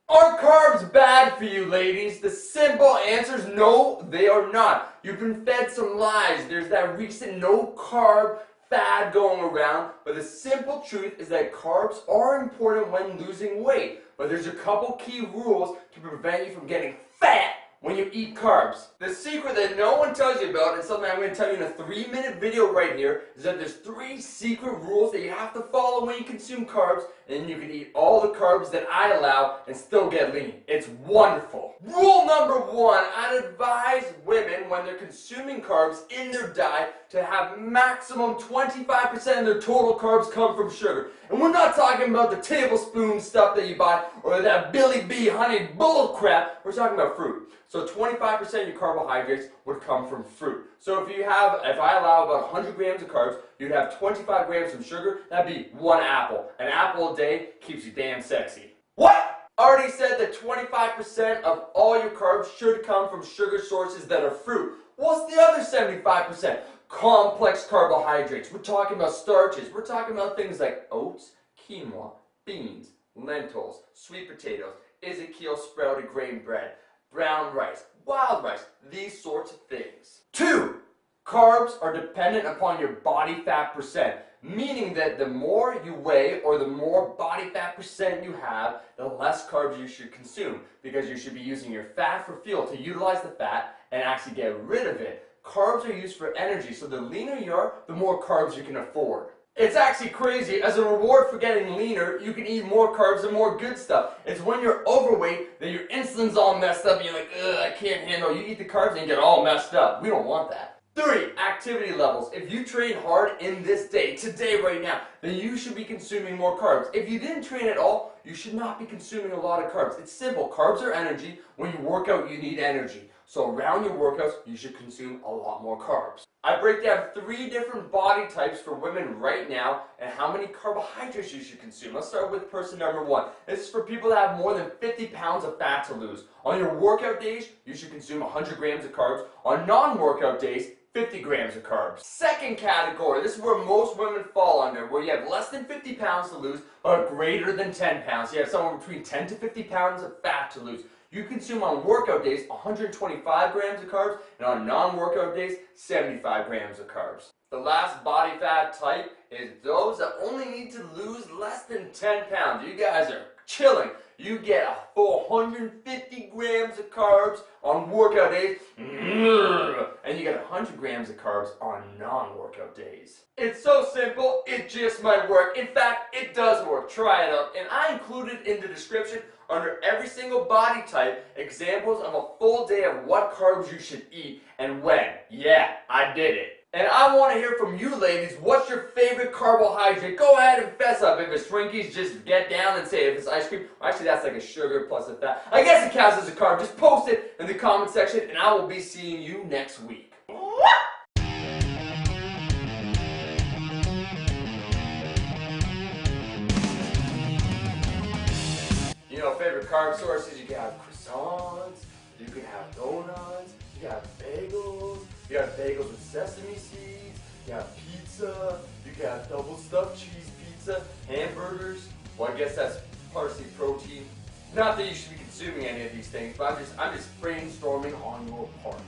Are carbs bad for you, ladies? The simple answer is no, they are not. You've been fed some lies. There's that recent no-carb fad going around, but the simple truth is that carbs are important when losing weight. But there's a couple key rules to prevent you from getting fat when you eat carbs. The secret that no one tells you about, and something I'm going to tell you in a 3-minute video right here, is that there's 3 secret rules that you have to follow when you consume carbs, and then you can eat all the carbs that I allow and still get lean. It's wonderful. Rule number 1, I'd advise women when they're consuming carbs in their diet to have maximum 25% of their total carbs come from sugar. And we're not talking about the tablespoon stuff that you buy or that Billy B honey bull crap. We're talking about fruit. So 25% of your carbohydrates would come from fruit. So if I allow about 100 grams of carbs, you'd have 25 grams from sugar. That'd be 1 apple. An apple a day keeps you damn sexy. What? Already said that 25% of all your carbs should come from sugar sources that are fruit. What's the other 75%? Complex carbohydrates. We're talking about starches. We're talking about things like oats, quinoa, beans, lentils, sweet potatoes, Ezekiel sprouted grain bread, brown rice, wild rice, these sorts of things. 2, carbs are dependent upon your body fat percent, meaning that the more you weigh or the more body fat percent you have, the less carbs you should consume, because you should be using your fat for fuel to utilize the fat and actually get rid of it. Carbs are used for energy, so the leaner you are, the more carbs you can afford. It's actually crazy. As a reward for getting leaner, you can eat more carbs and more good stuff. It's when you're overweight that your insulin's all messed up and you're like, ugh, I can't handle it. You eat the carbs and you get all messed up. We don't want that. 3, activity levels. If you train hard in this day, today, right now, then you should be consuming more carbs. If you didn't train at all, you should not be consuming a lot of carbs. It's simple. Carbs are energy. When you work out, you need energy. So around your workouts, you should consume a lot more carbs. I break down 3 different body types for women right now and how many carbohydrates you should consume. Let's start with person number 1. This is for people that have more than 50 pounds of fat to lose. On your workout days, you should consume 100 grams of carbs. On non-workout days, 50 grams of carbs. Second category, this is where most women fall under, where you have less than 50 pounds to lose, but greater than 10 pounds. You have somewhere between 10 to 50 pounds of fat to lose. You consume on workout days 125 grams of carbs, and on non-workout days 75 grams of carbs. The last body fat type is those that only need to lose less than 10 pounds. You guys are chilling. You get a full 150 grams of carbs on workout days, and you get 100 grams of carbs on non-workout days. It's so simple, it just might work. In fact, it does work. Try it out. And I included in the description under every single body type examples of a full day of what carbs you should eat and when. Yeah, I did it. And I want to hear from you ladies, what's your favorite carbohydrate? Go ahead and fess up. If it's Twinkies, just get down and say it. If it's ice cream, well, actually that's like a sugar plus a fat. I guess it counts as a carb. Just post it in the comment section and I will be seeing you next week. You know, favorite carb sources, you can have croissants, you can have donuts, you can have bagels, you have bagels with sesame seeds, you have pizza, you can have double stuffed cheese pizza, hamburgers. Well, I guess that's partially protein. Not that you should be consuming any of these things, but I'm just brainstorming on your part.